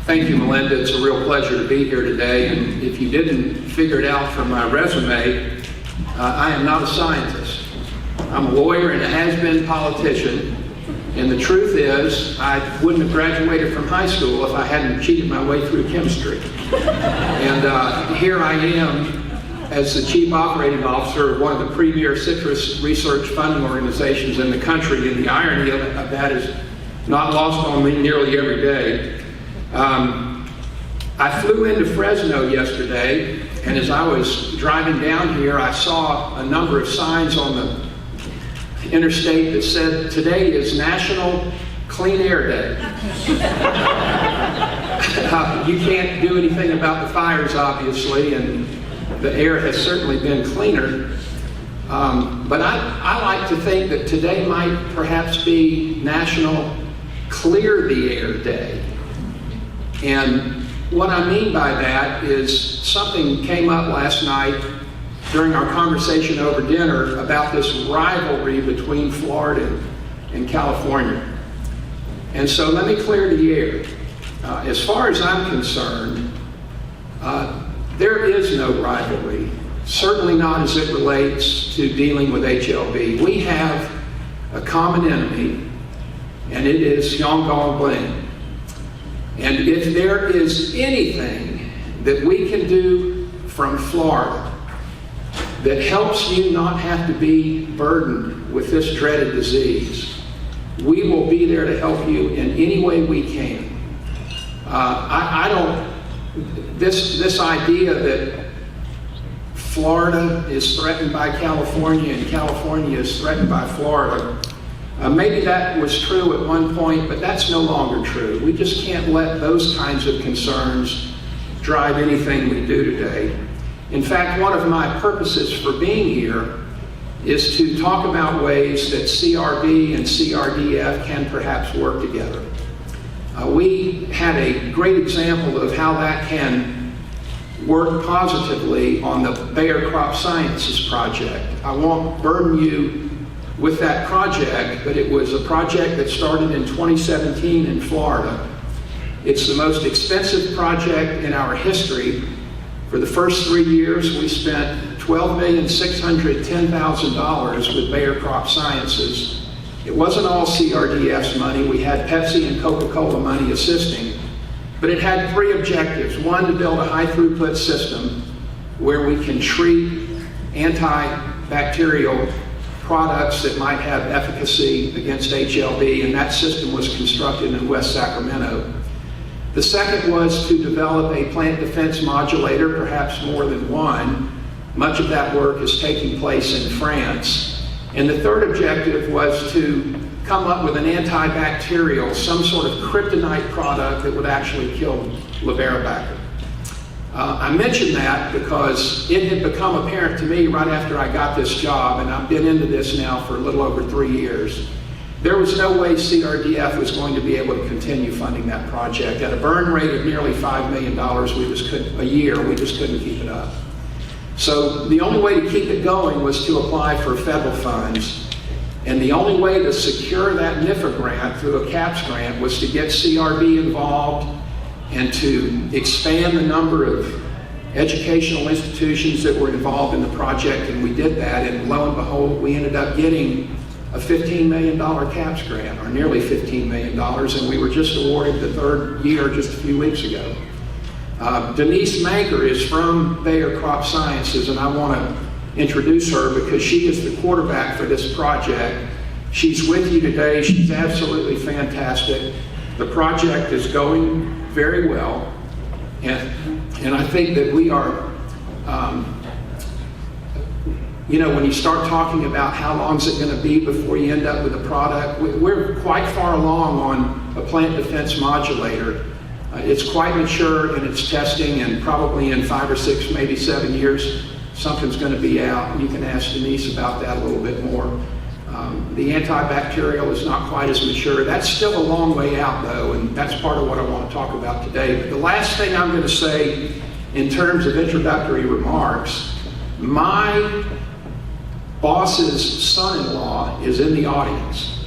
Thank you, Melinda. It's a real pleasure to be here today. And if you didn't figure it out from my resume, I am not a scientist. I'm a lawyer and a has-been politician. And the truth is, I wouldn't have graduated from high school if I hadn't cheated my way through chemistry. And here I am as the Chief Operating Officer of one of the premier citrus research funding organizations in the country. And the irony of that is not lost on me nearly every day. I flew into Fresno yesterday, and as I was driving down here, I saw a number of signs on the interstate that said, "Today is National Clean Air Day." You can't do anything about the fires, obviously, and the air has certainly been cleaner. But I like to think that today might perhaps be National Clear the Air Day. And what I mean by that is something came up last night during our conversation over dinner about this rivalry between Florida and California. And so let me clear the air. As far as I'm concerned, there is no rivalry, certainly not as it relates to dealing with HLB. We have a common enemy, and it is Yongbang. And if there is anything that we can do from Florida that helps you not have to be burdened with this dreaded disease, we will be there to help you in any way we can. This idea that Florida is threatened by California and California is threatened by Florida, maybe that was true at one point, but that's no longer true. We just can't let those kinds of concerns drive anything we do today. In fact, one of my purposes for being here is to talk about ways that CRB and CRDF can perhaps work together. We had a great example of how that can work positively on the Bayer Crop Sciences project. I won't burden you with that project, but it was a project that started in 2017 in Florida. It's the most expensive project in our history. For the first 3 years, we spent $12,610,000 with Bayer Crop Sciences. It wasn't all CRDF's money. We had Pepsi and Coca-Cola money assisting, but it had 3 objectives. One, to build a high throughput system where we can treat antibacterial products that might have efficacy against HLB, and that system was constructed in West Sacramento. The second was to develop a plant defense modulator, perhaps more than one. Much of that work is taking place in France. And the third objective was to come up with an antibacterial, some sort of kryptonite product that would actually kill Larvibacter. I mention that because it had become apparent to me right after I got this job, and I've been into this now for a little over 3 years. There was no way CRDF was going to be able to continue funding that project. At a burn rate of nearly $5 million a year, we just couldn't keep it up. So the only way to keep it going was to apply for federal funds. And the only way to secure that NIFA grant through a CAPS grant was to get CRB involved and to expand the number of educational institutions that were involved in the project, and we did that, and lo and behold, we ended up getting a $15 million CAPS grant, or nearly $15 million, and we were just awarded the 3rd year just a few weeks ago. Denise Maker is from Bayer Crop Sciences, and I want to introduce her because she is the quarterback for this project. She's with you today. She's absolutely fantastic. The project is going very well, and I think that we are, when you start talking about how long is it going to be before you end up with a product, we're quite far along on a plant defense modulator. It's quite mature in its testing, and probably in 5 or 6, maybe 7 years, something's going to be out. You can ask Denise about that a little bit more. The antibacterial is not quite as mature. That's still a long way out, though, and that's part of what I want to talk about today. But the last thing I'm going to say in terms of introductory remarks, my boss's son-in-law is in the audience.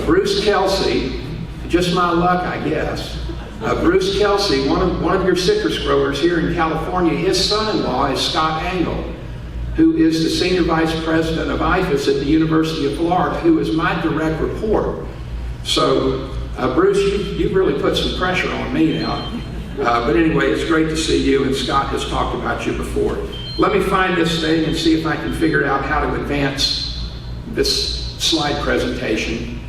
Bruce Kelsey, just my luck, I guess, Bruce Kelsey, one of your citrus growers here in California, his son-in-law is Scott Angle, who is the Senior Vice President of IFAS at the University of Florida, who is my direct report. So, Bruce, you've really put some pressure on me now. But anyway, it's great to see you, and Scott has talked about you before. Let me find this thing and see if I can figure out how to advance this slide presentation.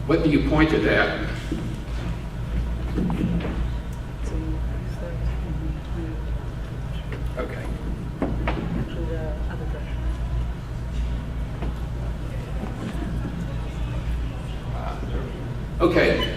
What do you point at? Okay. Okay.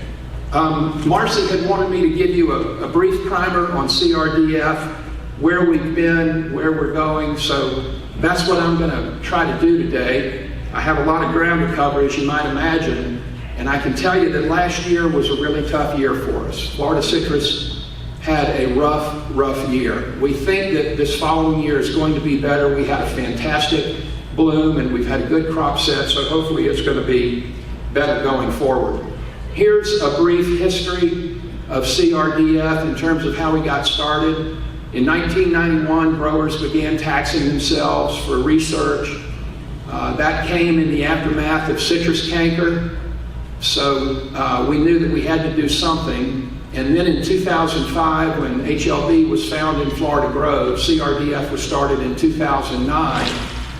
Marcy had wanted me to give you a brief primer on CRDF, where we've been, where we're going, so that's what I'm going to try to do today. I have a lot of ground to cover, as you might imagine, and I can tell you that last year was a really tough year for us. Florida citrus had a rough year. We think that this following year is going to be better. We had a fantastic bloom, and we've had a good crop set, so hopefully it's going to be better going forward. Here's a brief history of CRDF in terms of how we got started. In 1991, growers began taxing themselves for research. That came in the aftermath of citrus canker, so we knew that we had to do something. And then in 2005, when HLB was found in Florida Grove, CRDF was started in 2009,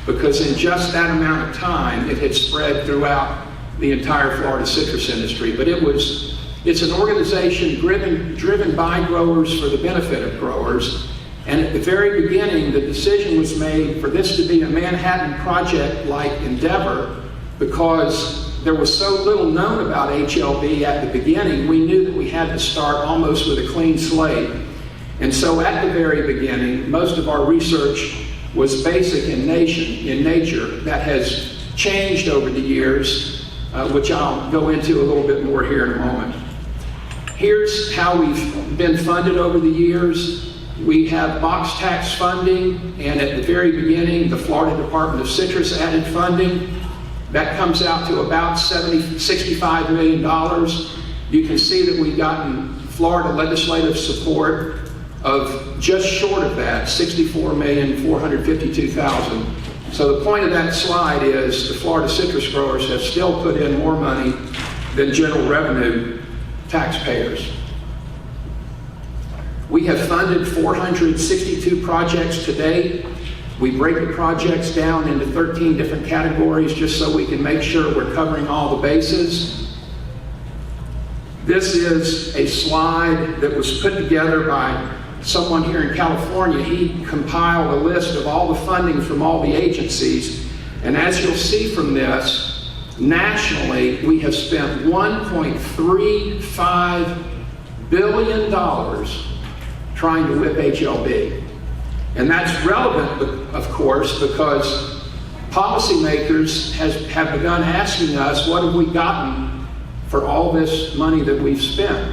because in just that amount of time, it had spread throughout the entire Florida citrus industry. But it's an organization driven by growers for the benefit of growers. And at the very beginning, the decision was made for this to be a Manhattan Project-like endeavor, because there was so little known about HLB at the beginning. We knew that we had to start almost with a clean slate. And so at the very beginning, most of our research was basic in nature. That has changed over the years, which I'll go into a little bit more here in a moment. Here's how we've been funded over the years. We have box tax funding, and at the very beginning, the Florida Department of Citrus added funding. That comes out to about $65 million. You can see that we've gotten Florida legislative support of just short of that, $64,452,000. So the point of that slide is the Florida citrus growers have still put in more money than general revenue taxpayers. We have funded 462 projects to date. We break the projects down into 13 different categories just so we can make sure we're covering all the bases. This is a slide that was put together by someone here in California. He compiled a list of all the funding from all the agencies. And as you'll see from this, nationally, we have spent $1.35 billion trying to whip HLB. And that's relevant, of course, because policymakers have begun asking us, what have we gotten for all this money that we've spent?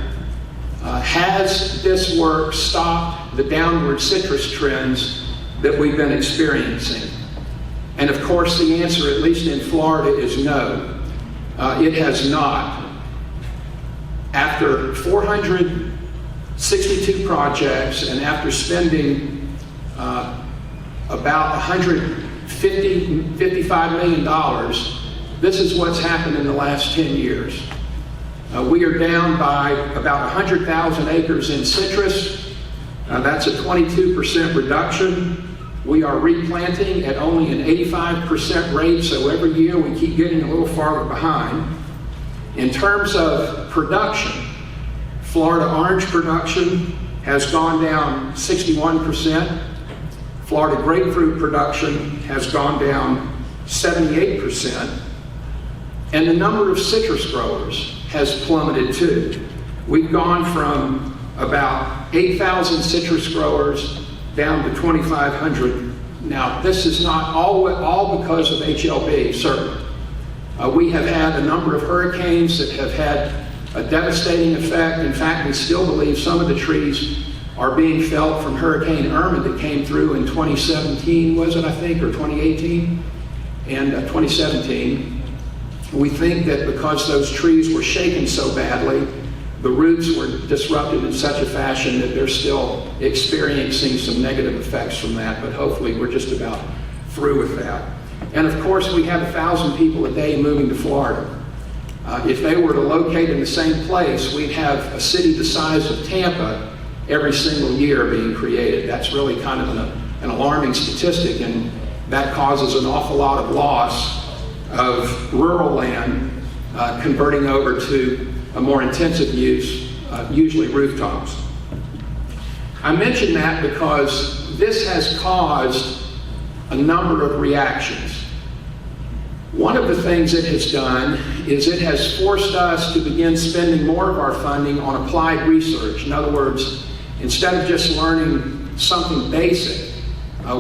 Has this work stopped the downward citrus trends that we've been experiencing? And of course, the answer, at least in Florida, is no. It has not. After 462 projects and after spending about $55 million, this is what's happened in the last 10 years. We are down by about 100,000 acres in citrus. That's a 22% reduction. We are replanting at only an 85% rate, so every year we keep getting a little farther behind. In terms of production, Florida orange production has gone down 61%. Florida grapefruit production has gone down 78%. And the number of citrus growers has plummeted too. We've gone from about 8,000 citrus growers down to 2,500. Now, this is not all because of HLB, certainly. We have had a number of hurricanes that have had a devastating effect. In fact, we still believe some of the trees are being felt from Hurricane Irma that came through in 2017, was it, I think, or 2018? And 2017. We think that because those trees were shaken so badly, the roots were disrupted in such a fashion that they're still experiencing some negative effects from that, but hopefully we're just about through with that. And of course, we have 1,000 people a day moving to Florida. If they were to locate in the same place, we'd have a city the size of Tampa every single year being created. That's really kind of an alarming statistic, and that causes an awful lot of loss of rural land converting over to a more intensive use, usually rooftops. I mention that because this has caused a number of reactions. One of the things it has done is it has forced us to begin spending more of our funding on applied research. In other words, instead of just learning something basic,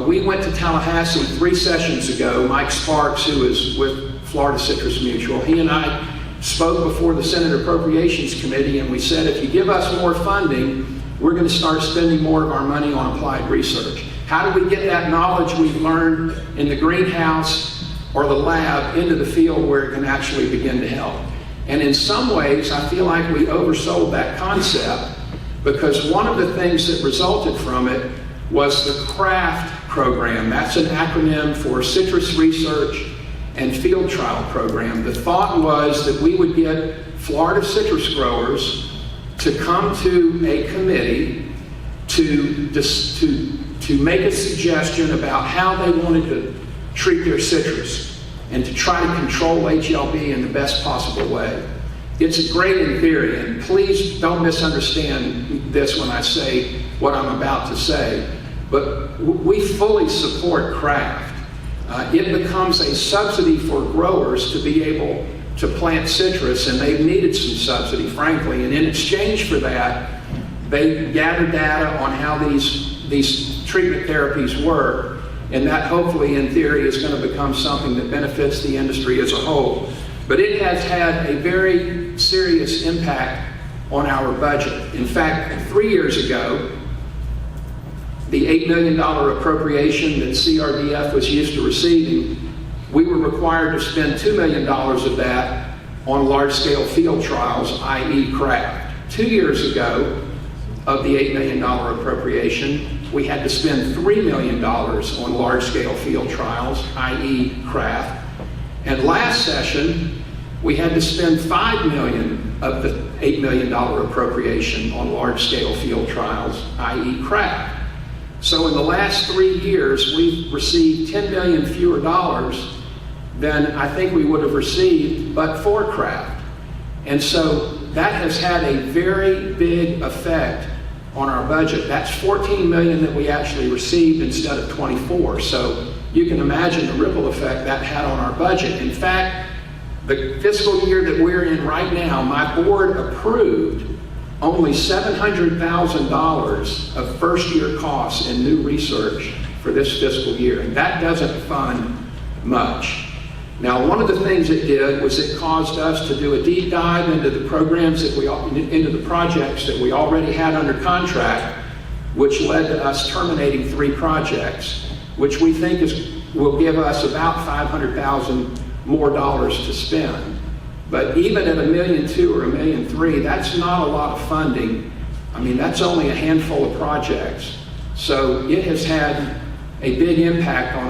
we went to Tallahassee 3 sessions ago. Mike Sparks, who is with Florida Citrus Mutual, he and I spoke before the Senate Appropriations Committee, and we said, if you give us more funding, we're going to start spending more of our money on applied research. How do we get that knowledge we've learned in the greenhouse or the lab into the field where it can actually begin to help? And in some ways, I feel like we oversold that concept, because one of the things that resulted from it was the CRAFT program. That's an acronym for Citrus Research and Field Trial Program. The thought was that we would get Florida citrus growers to come to a committee to make a suggestion about how they wanted to treat their citrus and to try to control HLB in the best possible way. It's great in theory, and please don't misunderstand this when I say what I'm about to say, but we fully support CRAFT. It becomes a subsidy for growers to be able to plant citrus, and they've needed some subsidy, frankly, and in exchange for that, they gather data on how these treatment therapies work, and that hopefully in theory is going to become something that benefits the industry as a whole. But it has had a very serious impact on our budget. In fact, 3 years ago, the $8 million appropriation that Crdf was used to receiving, we were required to spend $2 million of that on large-scale field trials, i.e. CRAFT. 2 years ago, of the $8 million appropriation, we had to spend $3 million on large-scale field trials, i.e. CRAFT. And last session, we had to spend $5 million of the $8 million appropriation on large-scale field trials, i.e. CRAFT. So in the last 3 years, we've received $10 million fewer dollars than I think we would have received but for CRAFT. And so that has had a very big effect on our budget. That's $14 million that we actually received instead of 24. So you can imagine the ripple effect that had on our budget. In fact, the fiscal year that we're in right now, my board approved only $700,000 of first-year costs in new research for this fiscal year, and that doesn't fund much. Now, one of the things it did was it caused us to do a deep dive into the programs that into the projects that we already had under contract, which led to us terminating 3 projects, which we think will give us about $500,000 more dollars to spend. But even at $1.2 million or $1.3 million, that's not a lot of funding. I mean, that's only a handful of projects. So it has had a big impact on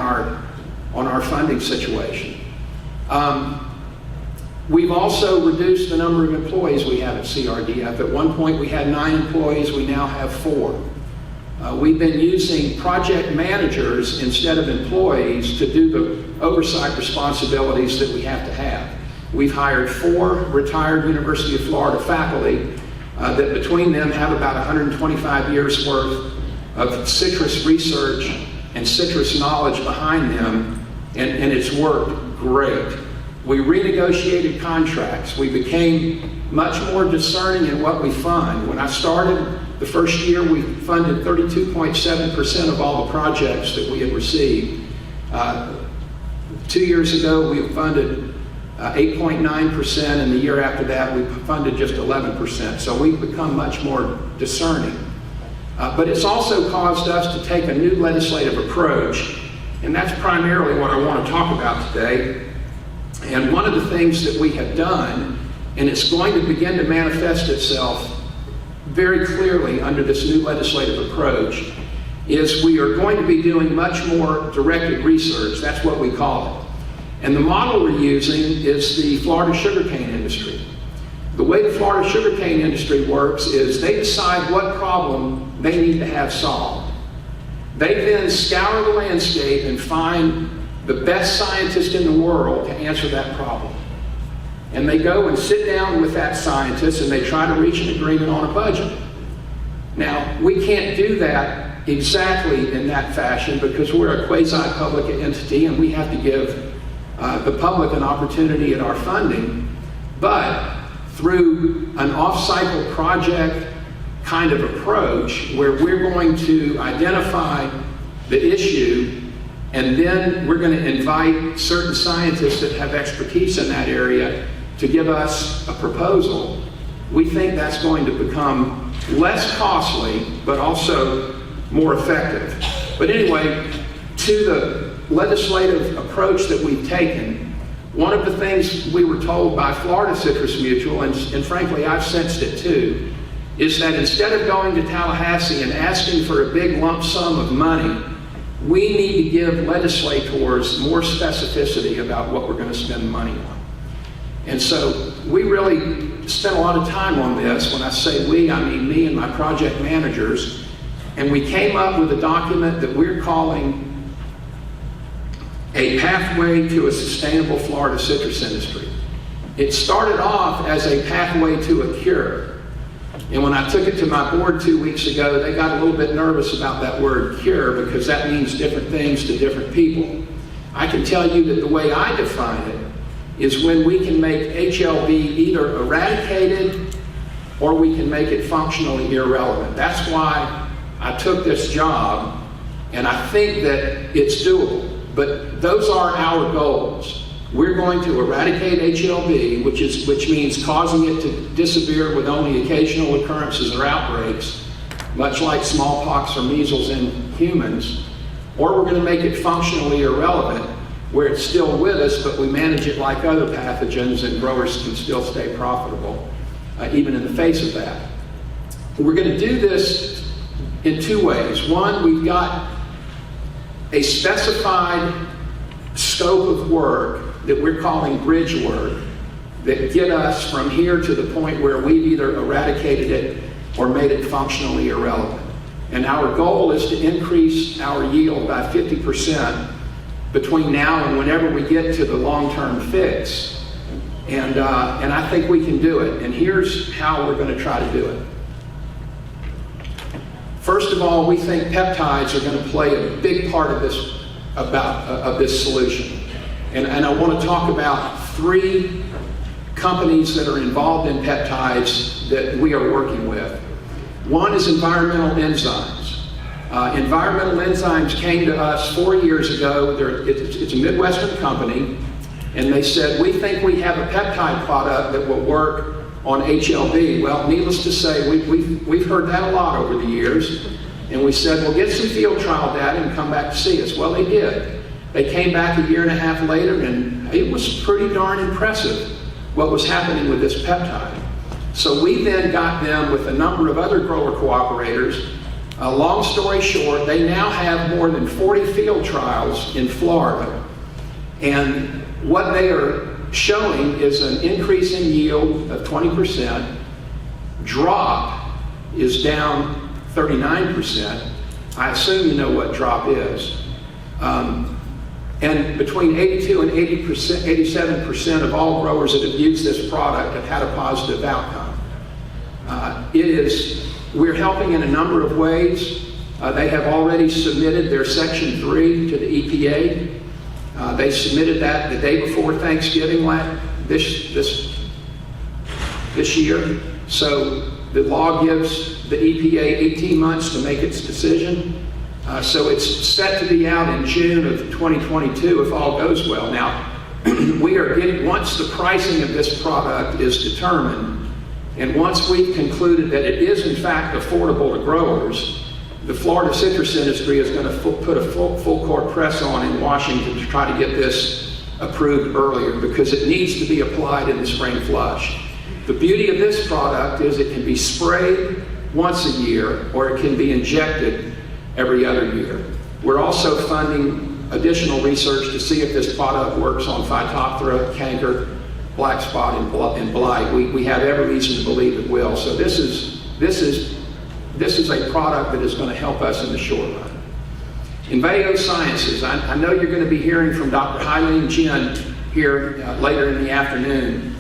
our funding situation. We've also reduced the number of employees we have at CRDF. At one point we had 9 employees, we now have 4. We've been using project managers instead of employees to do the oversight responsibilities that we have to have. We've hired 4 retired University of Florida faculty that between them have about 125 years worth of citrus research and citrus knowledge behind them, and it's worked great. We renegotiated contracts. We became much more discerning in what we fund. When I started the first year, we funded 32.7% of all the projects that we had received. 2 years ago, we funded 8.9%, and the year after that, we funded just 11%. So we've become much more discerning. But it's also caused us to take a new legislative approach, and that's primarily what I want to talk about today. And one of the things that we have done, and it's going to begin to manifest itself very clearly under this new legislative approach, is we are going to be doing much more directed research. That's what we call it. And the model we're using is the Florida sugarcane industry. The way the Florida sugarcane industry works is they decide what problem they need to have solved. They then scour the landscape and find the best scientist in the world to answer that problem. And they go and sit down with that scientist and they try to reach an agreement on a budget. Now, we can't do that exactly in that fashion because we're a quasi-public entity and we have to give the public an opportunity at our funding. But through an off-cycle project kind of approach where we're going to identify the issue and then we're going to invite certain scientists that have expertise in that area to give us a proposal, we think that's going to become less costly but also more effective. But anyway, to the legislative approach that we've taken, one of the things we were told by Florida Citrus Mutual, and frankly I've sensed it too, is that instead of going to Tallahassee and asking for a big lump sum of money, we need to give legislators more specificity about what we're going to spend money on. And so we really spent a lot of time on this. When I say we, I mean me and my project managers. And we came up with a document that we're calling A Pathway to a Sustainable Florida Citrus Industry. It started off as a pathway to a cure. And when I took it to my board 2 weeks ago, they got a little bit nervous about that word cure because that means different things to different people. I can tell you that the way I define it is when we can make HLB either eradicated or we can make it functionally irrelevant. That's why I took this job, and I think that it's doable. But those are our goals. We're going to eradicate HLB, which means causing it to disappear with only occasional occurrences or outbreaks, much like smallpox or measles in humans, or we're going to make it functionally irrelevant, where it's still with us, but we manage it like other pathogens and growers can still stay profitable, even in the face of that. We're going to do this in two ways. One, we've got a specified scope of work that we're calling bridge work that get us from here to the point where we've either eradicated it or made it functionally irrelevant. And our goal is to increase our yield by 50% between now and whenever we get to the long-term fix. And I think we can do it. And here's how we're going to try to do it. First of all, we think peptides are going to play a big part of this solution. And I want to talk about 3 companies that are involved in peptides that we are working with. One is Environmental Enzymes. Environmental Enzymes came to us 4 years ago. It's a Midwestern company, and they said, we think we have a peptide product that will work on HLB. Well, needless to say, we've heard that a lot over the years, and we said, well, get some field trial data and come back to see us. Well, they did. They came back 1.5 years later, and it was pretty darn impressive what was happening with this peptide. So we then got them with a number of other grower cooperators. Long story short, they now have more than 40 field trials in Florida. And what they are showing is an increase in yield of 20%. Drop is down 39%. I assume you know what drop is. And between 82 and 87% of all growers that have used this product have had a positive outcome. We're helping in a number of ways. They have already submitted their Section 3 to the EPA. They submitted that the day before Thanksgiving this year. So the law gives the EPA 18 months to make its decision. So it's set to be out in June of 2022 if all goes well. Now, once the pricing of this product is determined, and once we've concluded that it is in fact affordable to growers, the Florida citrus industry is going to put a full court press on in Washington to try to get this approved earlier because it needs to be applied in the spring flush. The beauty of this product is it can be sprayed once a year or it can be injected every other year. We're also funding additional research to see if this product works on Phytophthora, canker, black spot, and blight. We have every reason to believe it will. So this is a product that is going to help us in the short run. Enveo Sciences, I know you're going to be hearing from Dr. Hailene Jin here later in the afternoon.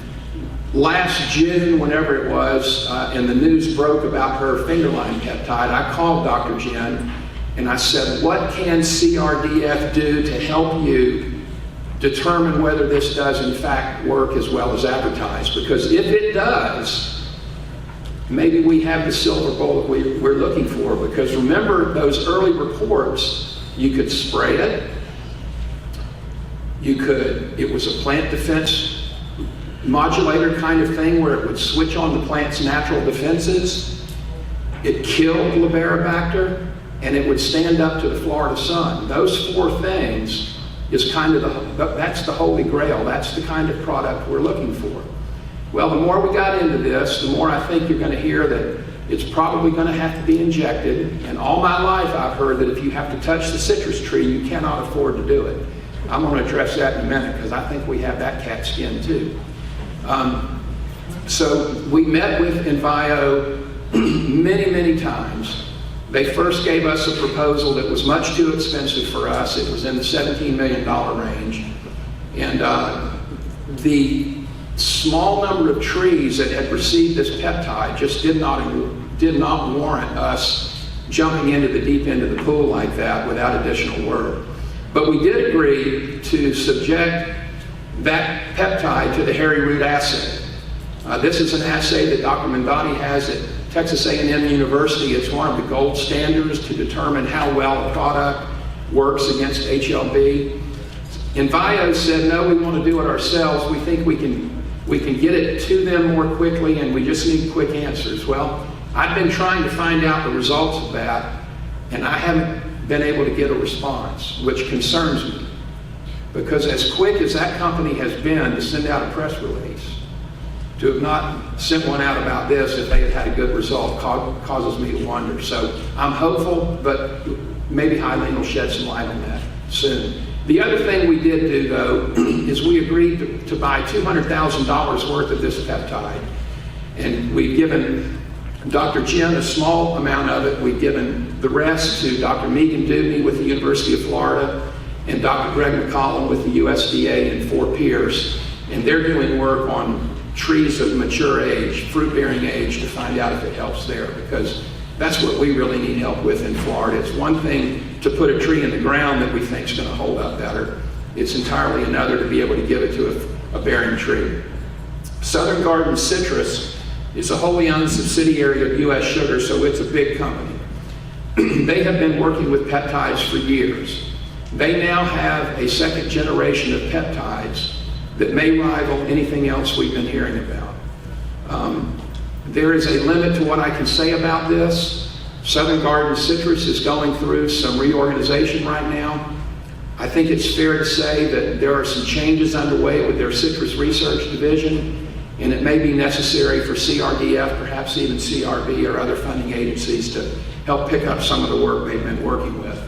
Last June, whenever it was, and the news broke about her fingerline peptide, I called Dr. Jin and I said, what can Crdf do to help you determine whether this does in fact work as well as advertised? Because if it does, maybe we have the silver bullet we're looking for. Because remember those early reports, you could spray it, it was a plant defense modulator kind of thing where it would switch on the plant's natural defenses, it killed Liberibacter, and it would stand up to the Florida sun. Those four things is kind of that's the holy grail. That's the kind of product we're looking for. Well, the more we got into this, the more I think you're going to hear that it's probably going to have to be injected. And all my life I've heard that if you have to touch the citrus tree, you cannot afford to do it. I'm going to address that in a minute because I think we have that cat skin too. So we met with Enveo many times. They first gave us a proposal that was much too expensive for us. It was in the $17 million range. And the small number of trees that had received this peptide just did not warrant us jumping into the deep end of the pool like that without additional work. But we did agree to subject that peptide to the hairy root assay. This is an assay that Dr. Mandati has at Texas A&M University. It's one of the gold standards to determine how well a product works against HLB. Enveo said, no, we want to do it ourselves. We think we can get it to them more quickly and we just need quick answers. Well, I've been trying to find out the results of that and I haven't been able to get a response, which concerns me. Because as quick as that company has been to send out a press release, to have not sent one out about this if they had had a good result causes me to wonder. So I'm hopeful, but maybe Hailene will shed some light on that soon. The other thing we did do, though, is we agreed to buy $200,000 worth of this peptide. And we've given Dr. Jin a small amount of it. We've given the rest to Dr. Megan Dubney with the University of Florida and Dr. Greg McCollum with the USDA and Fort Pierce. And they're doing work on trees of mature age, fruit-bearing age, to find out if it helps there, because that's what we really need help with in Florida. It's one thing to put a tree in the ground that we think is going to hold up better. It's entirely another to be able to give it to a bearing tree. Southern Garden Citrus is a wholly owned subsidiary of U.S. Sugar, so it's a big company. They have been working with peptides for years. They now have a second generation of peptides that may rival anything else we've been hearing about. There is a limit to what I can say about this. Southern Garden Citrus is going through some reorganization right now. I think it's fair to say that there are some changes underway with their citrus research division, and it may be necessary for Crdf, perhaps even CRB or other funding agencies to help pick up some of the work they've been working with.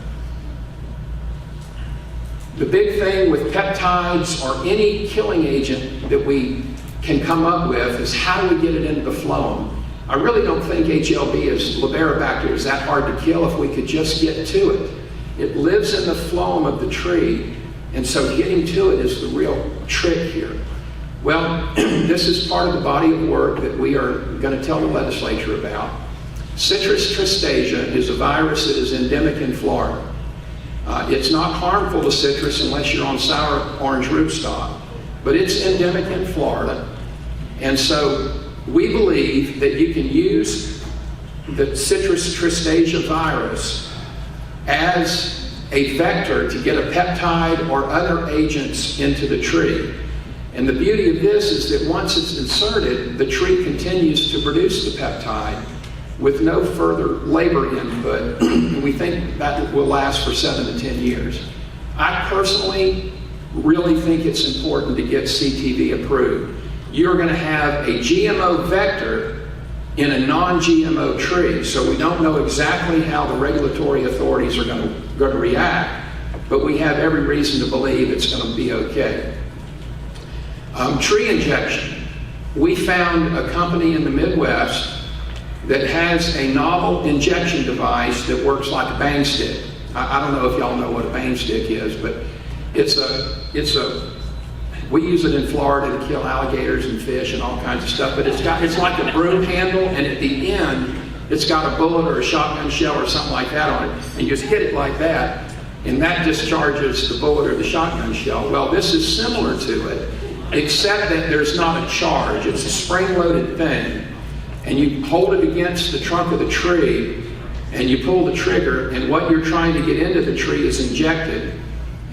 The big thing with peptides or any killing agent that we can come up with is how do we get it into the phloem? I really don't think HLB Liberibacter is that hard to kill if we could just get to it. It lives in the phloem of the tree, and so getting to it is the real trick here. Well, this is part of the body of work that we are going to tell the legislature about. Citrus tristasia is a virus that is endemic in Florida. It's not harmful to citrus unless you're on sour orange rootstock, but it's endemic in Florida. And so we believe that you can use the citrus tristasia virus as a vector to get a peptide or other agents into the tree. And the beauty of this is that once it's inserted, the tree continues to produce the peptide with no further labor input. And we think that will last for 7 to 10 years. I personally really think it's important to get CTV approved. You're going to have a GMO vector in a non-GMO tree, so we don't know exactly how the regulatory authorities are going to react, but we have every reason to believe it's going to be okay. Tree injection. We found a company in the Midwest that has a novel injection device that works like a bang stick. I don't know if y'all know what a bang stick is, but we use it in Florida to kill alligators and fish and all kinds of stuff, but it's like a broom handle, and at the end, it's got a bullet or a shotgun shell or something like that on it, and you just hit it like that, and that discharges the bullet or the shotgun shell. Well, this is similar to it, except that there's not a charge. It's a spring-loaded thing, and you hold it against the trunk of the tree, and you pull the trigger, and what you're trying to get into the tree is injected.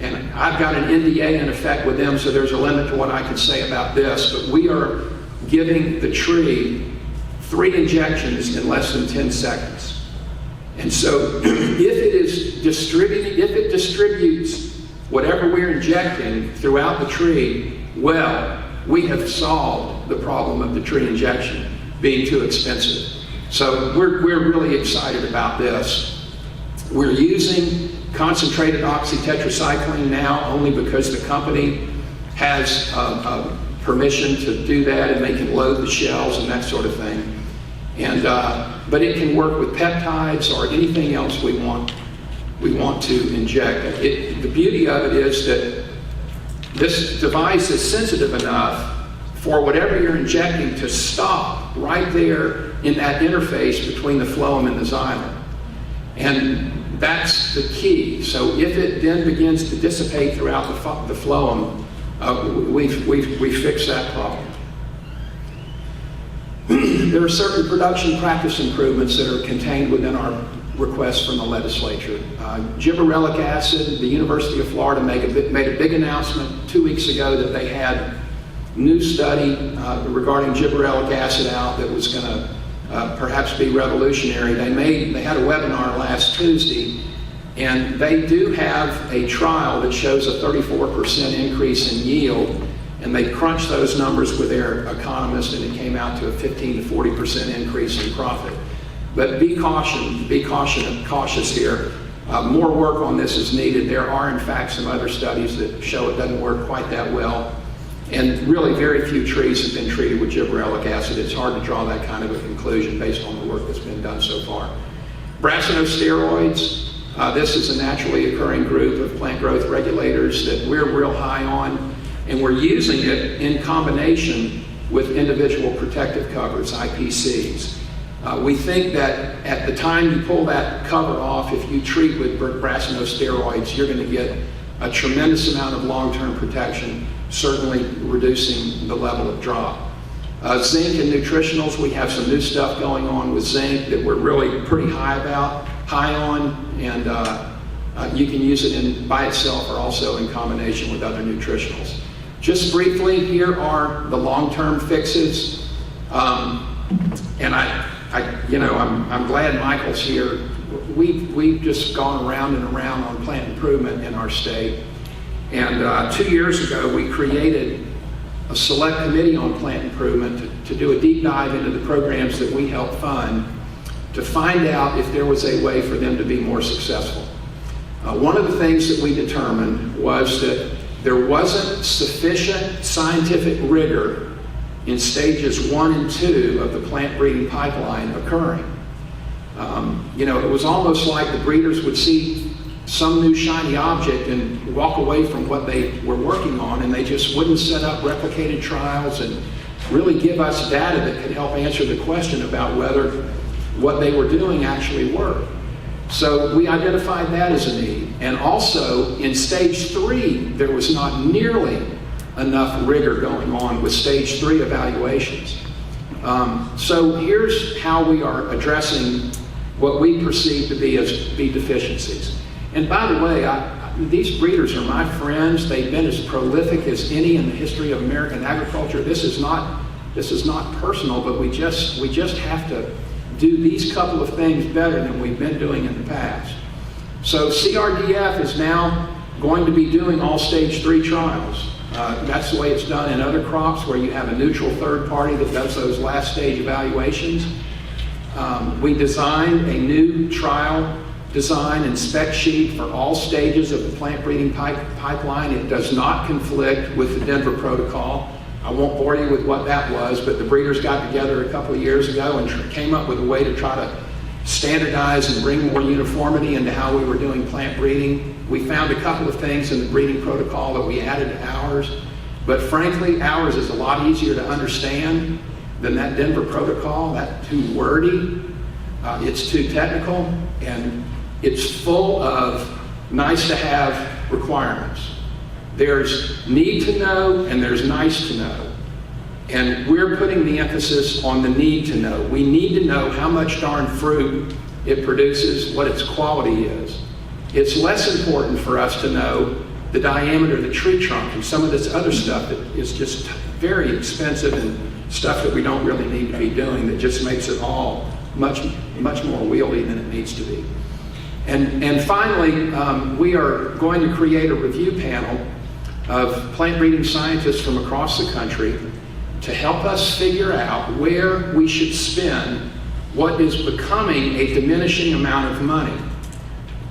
And I've got an NDA in effect with them, so there's a limit to what I can say about this, but we are giving the tree 3 injections in less than 10 seconds. And so if it distributes whatever we're injecting throughout the tree, well, we have solved the problem of the tree injection being too expensive. So we're really excited about this. We're using concentrated oxytetracycline now only because the company has permission to do that, and they can load the shells and that sort of thing. And but it can work with peptides or anything else we want to inject. The beauty of it is that this device is sensitive enough for whatever you're injecting to stop right there in that interface between the phloem and the xylem. And that's the key. So if it then begins to dissipate throughout the phloem, we've fixed that problem. There are certain production practice improvements that are contained within our request from the legislature. Gibberellic acid, the University of Florida made a big announcement 2 weeks ago that they had new study regarding gibberellic acid out that was going to perhaps be revolutionary. They had a webinar last Tuesday, and they do have a trial that shows a 34% increase in yield, and they crunched those numbers with their economist, and it came out to a 15 to 40% increase in profit. But be cautious here. More work on this is needed. There are, in fact, some other studies that show it doesn't work quite that well. And really very few trees have been treated with gibberellic acid. It's hard to draw that kind of a conclusion based on the work that's been done so far. Brassinosteroids, this is a naturally occurring group of plant growth regulators that we're real high on, and we're using it in combination with individual protective covers, IPCs. We think that at the time you pull that cover off, if you treat with brassinosteroids, you're going to get a tremendous amount of long-term protection, certainly reducing the level of drop. Zinc and nutritionals, we have some new stuff going on with zinc that we're really pretty high on, and you can use it by itself or also in combination with other nutritionals. Just briefly, here are the long-term fixes, and I'm glad Michael's here. We've just gone around and around on plant improvement in our state. And 2 years ago, we created a select committee on plant improvement to do a deep dive into the programs that we help fund to find out if there was a way for them to be more successful. One of the things that we determined was that there wasn't sufficient scientific rigor in stages 1 and 2 of the plant breeding pipeline occurring. It was almost like the breeders would see some new shiny object and walk away from what they were working on, and they just wouldn't set up replicated trials and really give us data that could help answer the question about whether what they were doing actually worked. So we identified that as a need. And also in stage 3, there was not nearly enough rigor going on with stage 3 evaluations. So here's how we are addressing what we perceive to be deficiencies. And by the way, these breeders are my friends. They've been as prolific as any in the history of American agriculture. This is not personal, but we just have to do these couple of things better than we've been doing in the past. So CRDF is now going to be doing all stage 3 trials. That's the way it's done in other crops where you have a neutral third party that does those last stage evaluations. We designed a new trial design and spec sheet for all stages of the plant breeding pipeline. It does not conflict with the Denver protocol. I won't bore you with what that was, but the breeders got together a couple of years ago and came up with a way to try to standardize and bring more uniformity into how we were doing plant breeding. We found a couple of things in the breeding protocol that we added to ours, but frankly, ours is a lot easier to understand than that Denver protocol. That's too wordy, it's too technical, and it's full of nice to have requirements. There's need to know and there's nice to know. And we're putting the emphasis on the need to know. We need to know how much darn fruit it produces, what its quality is. It's less important for us to know the diameter of the tree trunk and some of this other stuff that is just very expensive and stuff that we don't really need to be doing, that just makes it all much more wieldy than it needs to be. And finally, we are going to create a review panel of plant breeding scientists from across the country to help us figure out where we should spend what is becoming a diminishing amount of money.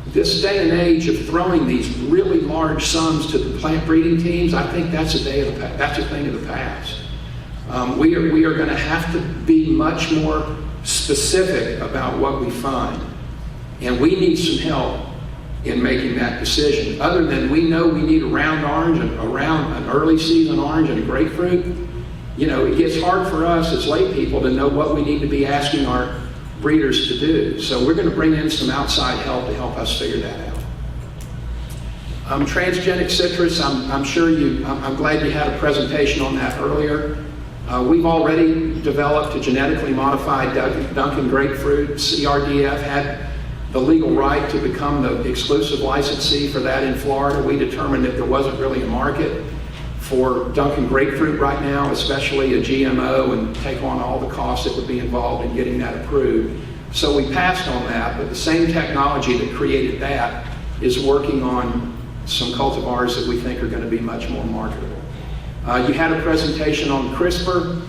This day and age of throwing these really large sums to the plant breeding teams, I think that's a thing of the past. We are going to have to be much more specific about what we find. And we need some help in making that decision. Other than we know we need a round orange, and an early season orange and a grapefruit, it gets hard for us as lay people to know what we need to be asking our breeders to do. So we're going to bring in some outside help to help us figure that out. Transgenic citrus, I'm glad you had a presentation on that earlier. We've already developed a genetically modified Duncan grapefruit. Crdf had the legal right to become the exclusive licensee for that in Florida. We determined that there wasn't really a market for Duncan grapefruit right now, especially a GMO, and take on all the costs that would be involved in getting that approved. So we passed on that, but the same technology that created that is working on some cultivars that we think are going to be much more marketable. You had a presentation on CRISPR.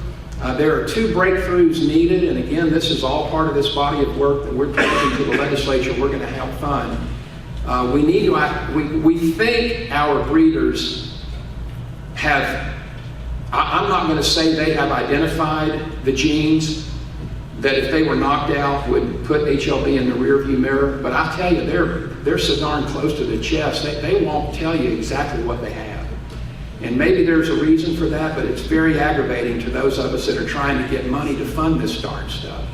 There are 2 breakthroughs needed, and again, this is all part of this body of work that we're taking to the legislature. We're going to help fund. We think our breeders have, I'm not going to say they have identified the genes that if they were knocked out would put HLB in the rearview mirror, but I tell you, they're so darn close to the chest, they won't tell you exactly what they have. And maybe there's a reason for that, but it's very aggravating to those of us that are trying to get money to fund this darn stuff.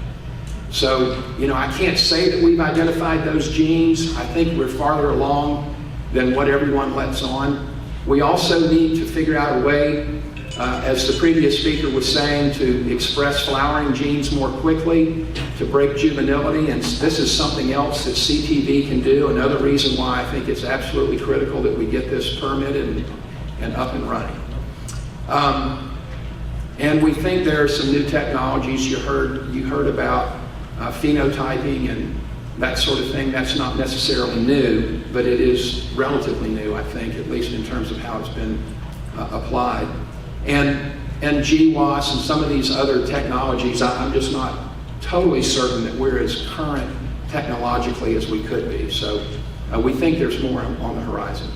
So, I can't say that we've identified those genes. I think we're farther along than what everyone lets on. We also need to figure out a way, as the previous speaker was saying, to express flowering genes more quickly, to break juvenility, and this is something else that CTV can do, another reason why I think it's absolutely critical that we get this permitted and up and running. And we think there are some new technologies. You heard about phenotyping and that sort of thing. That's not necessarily new, but it is relatively new, I think, at least in terms of how it's been applied. And GWAS and some of these other technologies, I'm just not totally certain that we're as current technologically as we could be. So we think there's more on the horizon.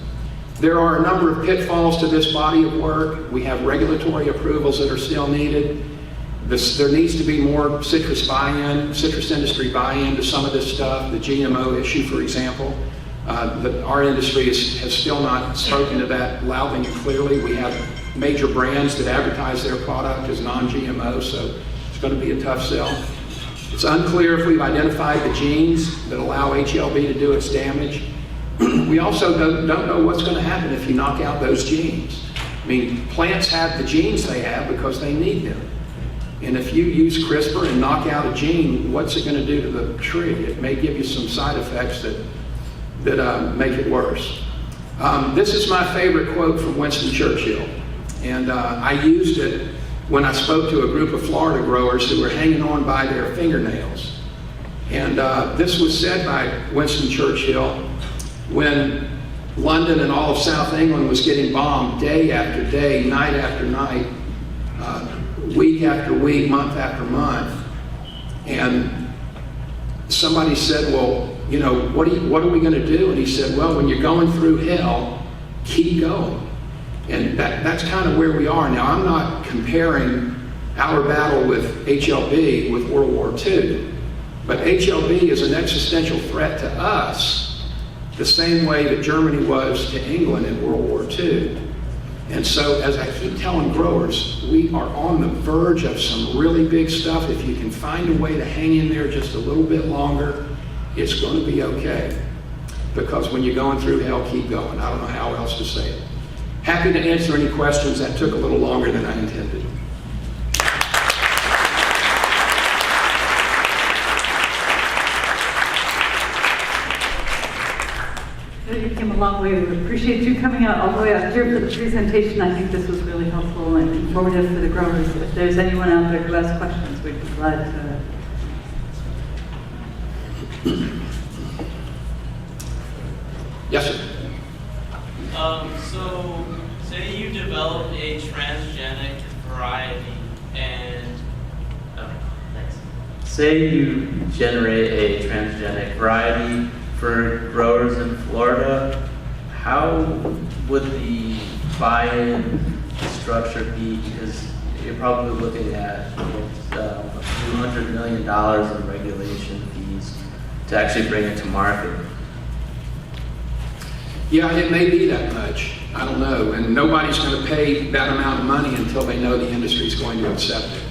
There are a number of pitfalls to this body of work. We have regulatory approvals that are still needed. There needs to be more citrus buy-in, citrus industry buy-in to some of this stuff. The GMO issue, for example, our industry has still not spoken to that loudly and clearly. We have major brands that advertise their product as non-GMO, so it's going to be a tough sell. It's unclear if we've identified the genes that allow HLB to do its damage. We also don't know what's going to happen if you knock out those genes. I mean, plants have the genes they have because they need them. And if you use CRISPR and knock out a gene, what's it going to do to the tree? It may give you some side effects that make it worse. This is my favorite quote from Winston Churchill. And I used it when I spoke to a group of Florida growers who were hanging on by their fingernails. And this was said by Winston Churchill when London and all of South England was getting bombed day after day, night after night, week after week, month after month. And somebody said, well, you know, what are we going to do? And he said, well, when you're going through hell, keep going. And that's kind of where we are. Now, I'm not comparing our battle with HLB with World War II, but HLB is an existential threat to us the same way that Germany was to England in World War II. And so, as I keep telling growers, we are on the verge of some really big stuff. If you can find a way to hang in there just a little bit longer, it's going to be okay. Because when you're going through hell, keep going. I don't know how else to say it. Happy to answer any questions. That took a little longer than I intended. You came a long way. We appreciate you coming out all the way out here for the presentation. I think this was really helpful and informative for the growers. If there's anyone out there who has questions, we'd be glad to. Yes, sir. So, say you develop a transgenic variety and, say you generate a transgenic variety for growers in Florida, how would the buy-in structure be? Because you're probably looking at a few $100 million in regulation fees to actually bring it to market. Yeah, it may be that much. I don't know. And nobody's going to pay that amount of money until they know the industry is going to accept it.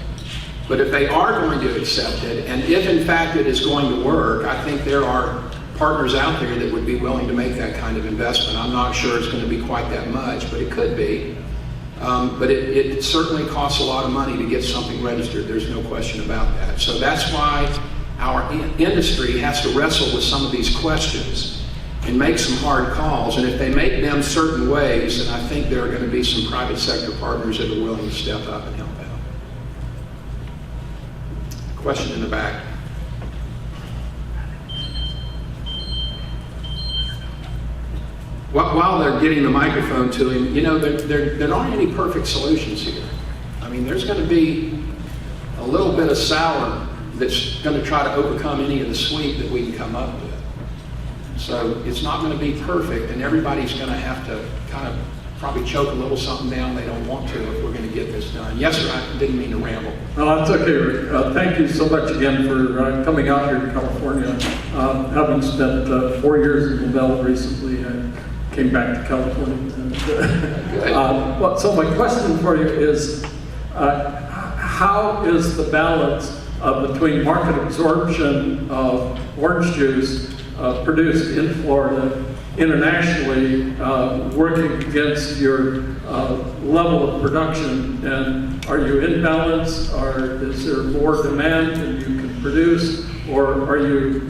But if they are going to accept it, and if in fact it is going to work, I think there are partners out there that would be willing to make that kind of investment. I'm not sure it's going to be quite that much, but it could be. But it certainly costs a lot of money to get something registered. There's no question about that. So that's why our industry has to wrestle with some of these questions and make some hard calls. And if they make them certain ways, then I think there are going to be some private sector partners that are willing to step up and help out. Question in the back. While they're getting the microphone to him, you know, there aren't any perfect solutions here. I mean, there's going to be a little bit of sour that's going to try to overcome any of the sweet that we can come up with. So it's not going to be perfect, and everybody's going to have to kind of probably choke a little something down they don't want to if we're going to get this done. Yes, sir, I didn't mean to ramble. No, that's okay, Rick. Thank you so much again for coming out here to California. Having spent 4 years in Lavelle recently, I came back to California. And, so my question for you is, how is the balance between market absorption of orange juice produced in Florida internationally working against your level of production? And are you in balance, or is there more demand than you can produce, or are you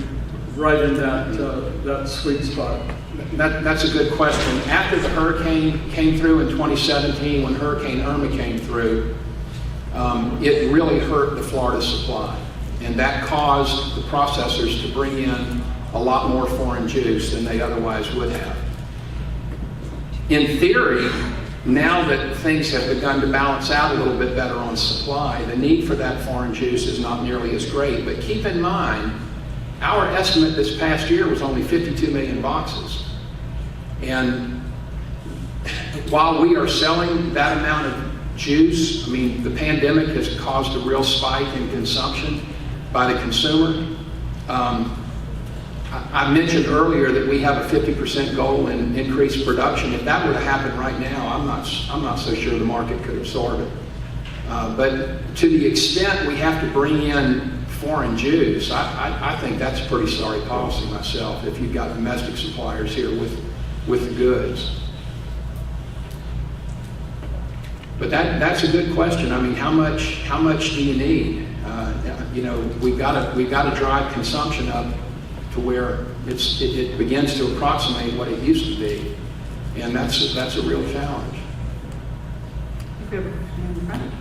right in that sweet spot? That's a good question. After the hurricane came through in 2017, when Hurricane Irma came through, it really hurt the Florida supply. And that caused the processors to bring in a lot more foreign juice than they otherwise would have. In theory, now that things have begun to balance out a little bit better on supply, the need for that foreign juice is not nearly as great. But keep in mind, our estimate this past year was only 52 million boxes. And while we are selling that amount of juice, I mean, the pandemic has caused a real spike in consumption by the consumer. I mentioned earlier that we have a 50% goal in increased production. If that were to happen right now, I'm not so sure the market could absorb it. But to the extent we have to bring in foreign juice, I think that's a pretty sorry policy myself, if you've got domestic suppliers here with the goods. But that's a good question. I mean, how much do you need? You know, we've got to drive consumption up to where it begins to approximate what it used to be, and that's a real challenge.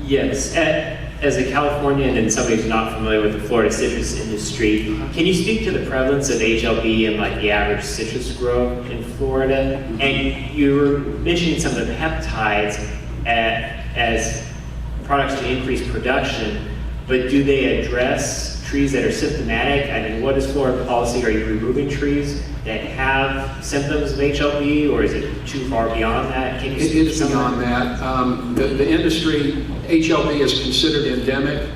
Yes. as a Californian and somebody who's not familiar with the Florida citrus industry, can you speak to the prevalence of HLB and like the average citrus grow in Florida? And you were mentioning some of the peptides as products to increase production, but do they address trees that are symptomatic? I mean, what is Florida policy? Are you removing trees that have symptoms of HLB, or is it too far beyond that? Can you speak to It's some of beyond that. The industry, HLB is considered endemic.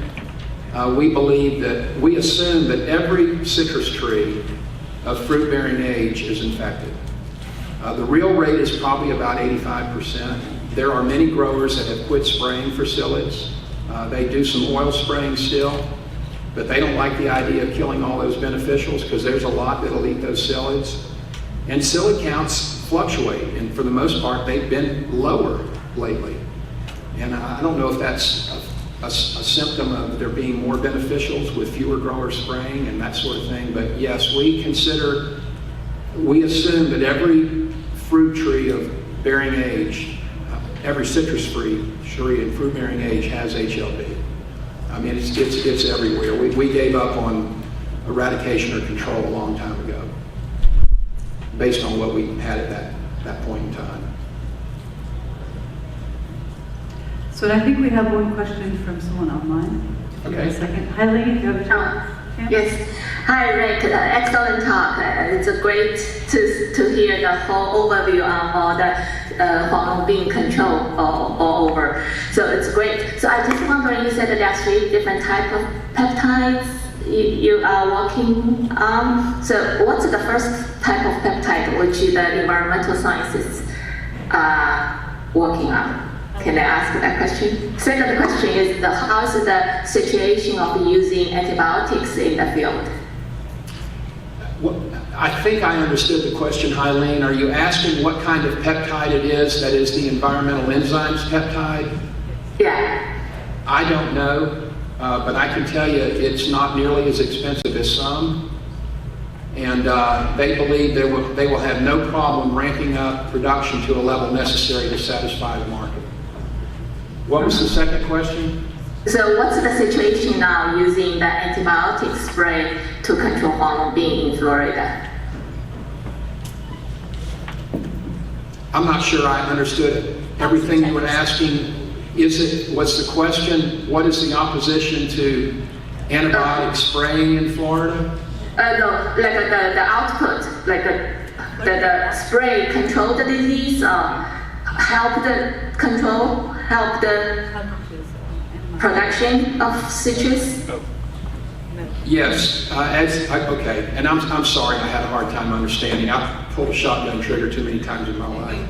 We assume that every citrus tree of fruit-bearing age is infected. The real rate is probably about 85%. There are many growers that have quit spraying for psyllids. They do some oil spraying still, but they don't like the idea of killing all those beneficials because there's a lot that'll eat those psyllids. And psyllid counts fluctuate, and for the most part, they've been lower lately. And I don't know if that's a symptom of there being more beneficials with fewer growers spraying and that sort of thing, but yes, we assume that every fruit tree of bearing age, every citrus tree in fruit-bearing age has HLB. I mean, it's everywhere. We gave up on eradication or control a long time ago, based on what we had at that point in time. So I think we have one question from someone online. Okay. A second. Eileen, do you have a chance? Yes. Hi, Rick. Excellent talk. It's great to hear the whole overview on all the hormone being controlled all over. So it's great. So I just wondering, you said that there are 3 different types of peptides you are working on. So what's the first type of peptide which the environmental scientists are working on? Can I ask that question? Second question is, how is the situation of using antibiotics in the field? Well, I think I understood the question, Eileen. Are you asking what kind of peptide it is that is the environmental enzymes peptide? Yeah. I don't know, but I can tell you it's not nearly as expensive as some. And they believe they will have no problem ramping up production to a level necessary to satisfy the market. What was the second question? So what's the situation now using the antibiotic spray to control hormone being in Florida? I'm not sure I understood everything you were asking. Was the question, what is the opposition to antibiotic spraying in Florida? No, like the output, like the spray control the disease, help the production of citrus? Yes, okay, and I'm sorry, I had a hard time understanding. I've pulled a shotgun trigger too many times in my life.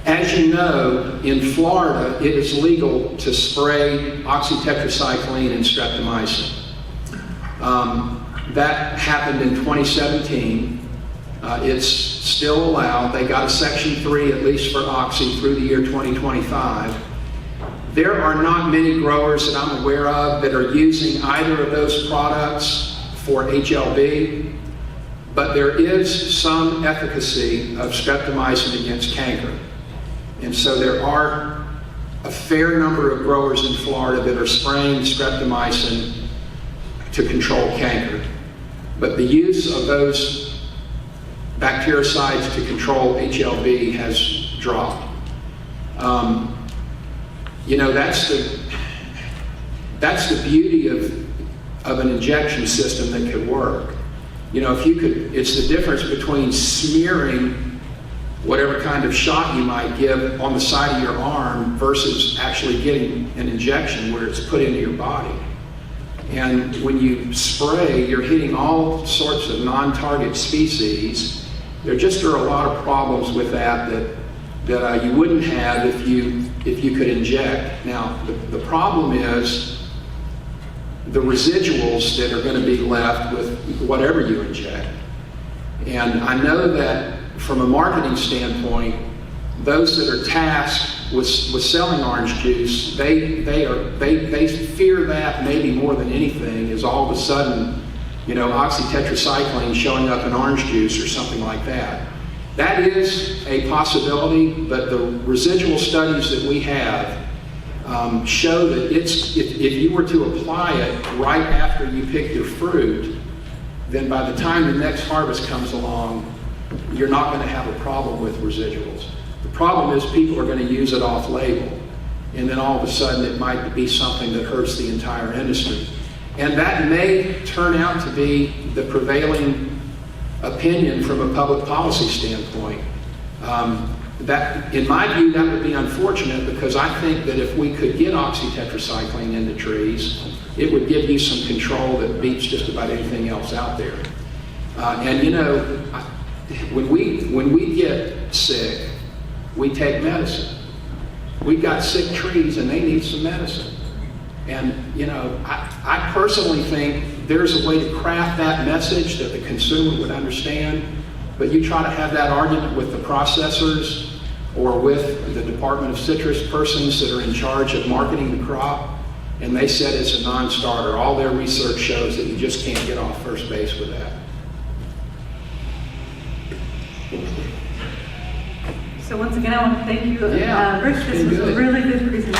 As you know, in Florida, it is legal to spray oxytetracycline and streptomycin. That happened in 2017. It's still allowed. They got a Section 3, at least for oxy, through the year 2025. There are not many growers that I'm aware of that are using either of those products for HLB, but there is some efficacy of streptomycin against canker. And so there are a fair number of growers in Florida that are spraying streptomycin to control canker. But the use of those bactericides to control HLB has dropped. You know, that's the beauty of an injection system that could work. You know, it's the difference between smearing whatever kind of shot you might give on the side of your arm versus actually getting an injection where it's put into your body. And when you spray, you're hitting all sorts of non-target species. There just are a lot of problems with that you wouldn't have if you could inject. Now, the problem is the residuals that are going to be left with whatever you inject. And I know that from a marketing standpoint, those that are tasked with selling orange juice, they fear that maybe more than anything is all of a sudden, you know, oxytetracycline showing up in orange juice or something like that. That is a possibility, but the residual studies that we have show that if you were to apply it right after you pick your fruit, then by the time the next harvest comes along, you're not going to have a problem with residuals. The problem is people are going to use it off-label, and then all of a sudden it might be something that hurts the entire industry. And that may turn out to be the prevailing opinion from a public policy standpoint. That, in my view, that would be unfortunate, because I think that if we could get oxytetracycline into trees, it would give you some control that beats just about anything else out there. And you know, when we get sick, we take medicine. We've got sick trees and they need some medicine. And you know, I personally think there's a way to craft that message that the consumer would understand, but you try to have that argument with the processors or with the Department of Citrus persons that are in charge of marketing the crop, and they said it's a non-starter. All their research shows that you just can't get off first base with that. So once again, I want to thank you, Yeah, Rich. This it's been was a good. really good presentation.